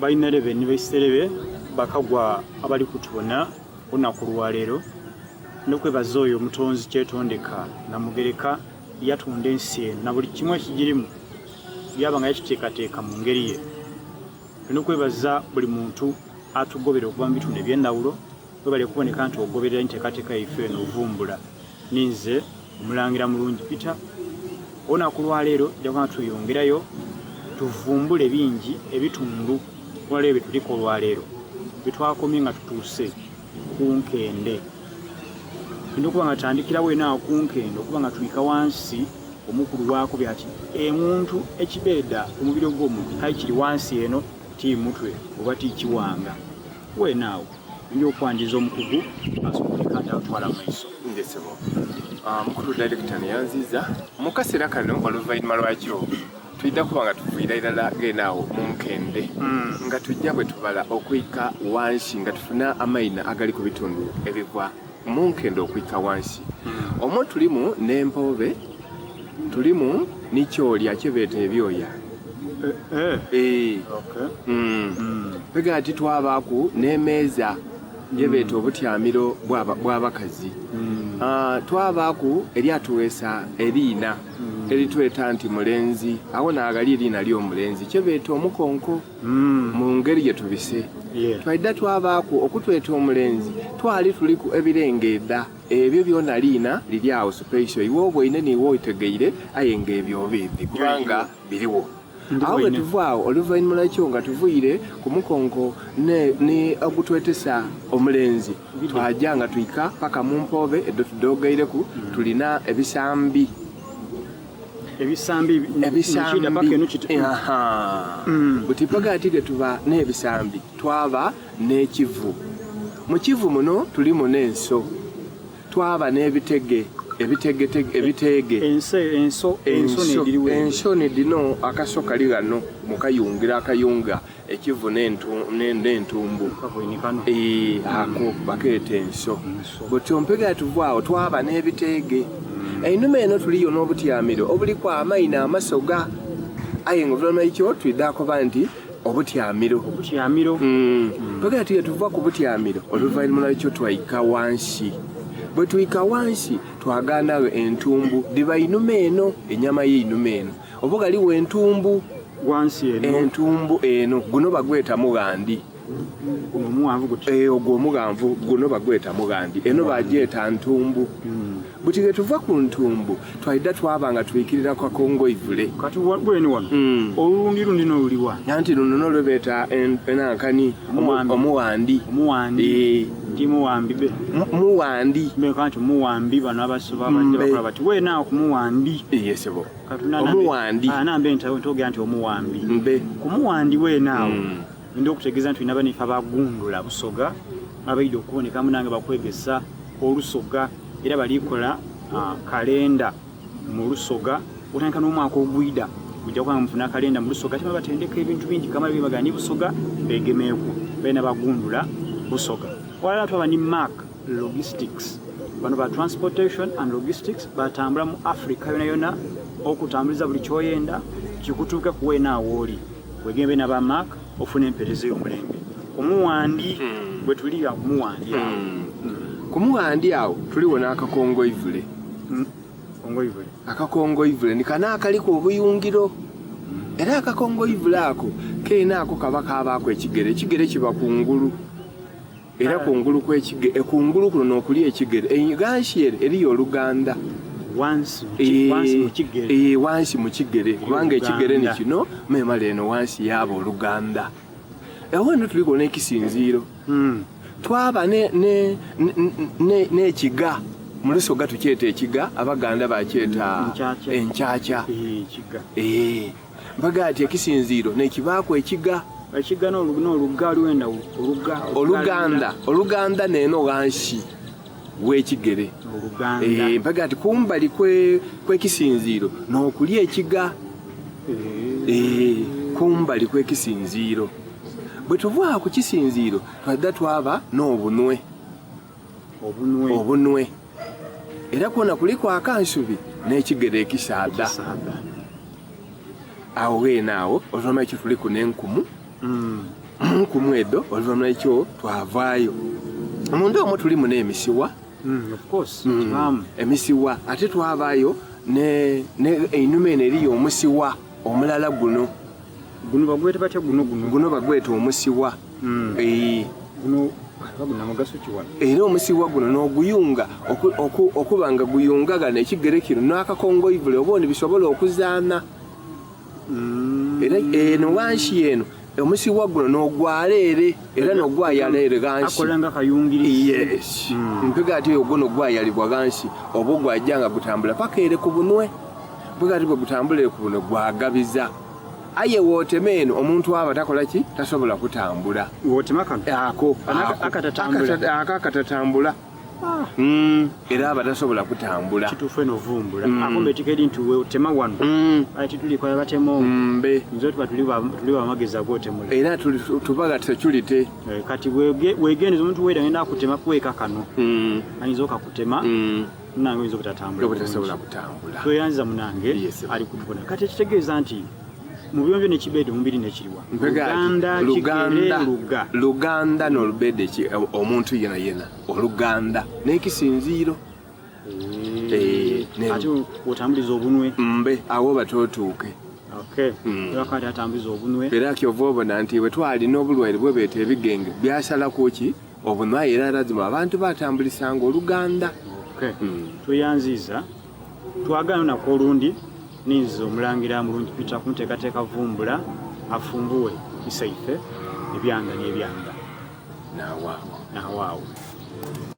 Balina revenue beserebe bakagwa abali kutubona olunaku lwaleero n'okwebaza oyo omutonzi kyetondeka namugereka yatunda ensi na buli kimwe ekigirimu byabanga yakiteekateeka mu ngeri ye. N'okwebaza buli muntu atugobera okuba mu bitundu eby'endawulo webali kuboneka nti ogoberera enteekateeka yaife eno Vumbula. Ninze omulangira mulungi Peter olunaku lwaleero jjagala tuyongerayo tuvumbule bingi ebitundu olwaleero tuliko olwaleero bitwakomye nga tutuuse ku Nkende. Okuba nga tandikirawo enaawo ku Nkende okuba nga tuyika wansi omukulu waako byati emuntu ekibeeda omubiri gw'omuntu kali kiri wansi eno ti mutwe oba ti kiwanga wenaawo njo okwanjiza omukugu asoboleka nti atwala maiso. Ndesebo mukulu director neyanziza mukasera kano oluvaanyuma lwakyo tuyidda kuba nga tuviira irala genaawo mu Nkende nga tujja bwe tubala okuyika wansi nga tufuna amayina agali ku bitundu ebigwa mu Nkende okuyika wansi. Omwo tulimu n'empobe, tulimu n'ikyolya kyebeeta ebyoya. Pega ati twabaaku n'emeeza yebeeta obutyamiro bw'abakazi. Twabaaku eryatuweesa eriina eritweta nti mulenzi awo naagali eriina ly'omulenzi kyebeeta omukonko mu ngeri gye tubise. Twaidda twabaaku okutweta omulenzi twali tuliku ebirengeedda ebyo byonna liina liri awo special iwe obwoine niwe oitegeire aye ng'ebyo bibi kubanga biriwo. Awo bwe tuvaawo oluvaanyuma lwakyo nga tuviire ku mukonko ne ogutwetesa omulenzi twajja nga tuyika paka mu mpobe eddo tudogaireku tulina ebisambi buti paga ati ge tuba n'ebisambi twaba n'ekivu. Mu kivu muno tulimu n'enso twaba n'ebitege enso nedino akaso kali gano mukayungira akayunga ekivu n'entumbu ako bakeeta enso. Bwetyompega tuvaawo twaba n'ebiteege. Einuma eno tuliyo n'obutyamiro obuliku amayina amasoga aye nga oluvannyuma ekyo tuyidde akoba nti obutyamiro pega ati tuva ku butyamiro oluvannyuma lwekyo twayika wansi. Bwe tuyika wansi twaganawe entumbu diba inuma eno enyama y'einuma eno oba galiwo entumbu wansi eno entumbu eno guno bagweta mugandi ogwo omuganvu guno bagweta mugandi eno bagyeta ntumbu. Buti ge tuva ku ntumbu twayidda twabanga tuyikirira kwa Kongo ivule kati bweni wano olulundi n'oluliwa nti luno n'olwebeeta enankani omuwandi ndi muwambi be muwandi kanti muwambi bano abasoba abadde bakola bati weenaawo ku muwandi yesebo omuwandi nambe ntogera nti omuwambi mbe ku muwandi weenaawo ndi okutegeeza nti tulina banife abagundula Busoga abaidde okuboneka munange bakwegesa olusoga era balikola kalenda mu Lusoga otandika n'omwaka ogwida ojja kubanga mufuna kalenda mu Lusoga ate batendeka ebintu bingi kamala bibagani Busoga begemeeku balina bagundula Busoga. Wala twaba ni Mark Logistics bano ba transportation and logistics batambula mu Africa yona okutambuliza buli kyoyenda kikutuuka kuweenaawo oli wegembe na ba Mark ofuna empeereza y'omulembe. Omuwandi bwe tuliya kumuwandi ku muwandi awo tuliwo n'akakongo ivule. Akakongo ivule nikana akaliko obuyungiro era akakongo ivule ako keenaako kaba kaabaako ekigere kiba kungulu era kungulu kw'ekigere kungulu kuno n'okuli ekigere enganshi eriyo oluganda wansi mu kigere kubanga ekigere ni kino memala eno wansi yaaba oluganda. Ewano tuliko n'ekisinziiro twaba n'ekiga mu Lusoga tukyeta ekiga abaganda bakyeta enkyakya. Mbaga ati ekisinziiro nekibaako ekiga n'oluga lwenda oluganda neeno wansi w'ekigere mbaga ati kumbali kw'ekisinziiro n'okuli ekiga kumbali kw'ekisinziiro. Bwe tuvaa ku kisinziiro twadda twaba n'obunwe era kwona kuliko akansubi n'ekigere ekisaada. Awo weenaawo oluvannyuma ekyo tuliku n'enkumu ku mweddo oluvannyuma ekyo twavaayo munda omwo tulimu n'emisiwa of course emisiwa ate twavaayo ne einuma eno eriyo omusiwa omulala guno bagweta batya guno bagweta omusiwa guno mugaso kiwala era omusiwa guno n'oguyunga okuba nga guyungagana ekigere kino n'akakongoivule obundi bisobola okuzaana era eno wansi eno omusiwa guno n'ogwaleere era n'ogwayaleere gansi akolanga kayungirizi yes mpega ati ogwo n'ogwayalibwa gansi oba ogwajjanga gutambula paka ere ku bunwe mpega ati bwe gutambulire ku bunwe gwagabiza aye wootema eno omuntu aba takola ki tasobola kutambula wootema kano akatatambula era aba tasobola kutambula kituufu eno Vumbula akombe tikedi nti weotema wano ate titulikwaya batema mbe nze tuba tuli bamagezi agootemula era tubaga teculite kati wegendeza omuntu weda ngenda akutema kuweeka kano ayinza okakutema nange oyinza obutasobola kutambula tweyanziza munange ali kutubona kati ekitegeeza nti mu biyombe n'ekibeede omubiri n'ekiriwa luganda n'olubeede omuntu yena oluganda n'ekisinziiro ate otambuliza obunwe mbe awo batootuuke wakati atambuliza obunwe era kyova obona nti bwe twalina obulwaire bwe beeta ebigenge byasalako ki obunwe era lazima abantu batambulisanga oluganda tweyanziza twagala nako olundi ninza omulangira mulungi Peter kumuteekateeka Vumbula afumbuwe isaife ebyanga n'ebyanga naawaawo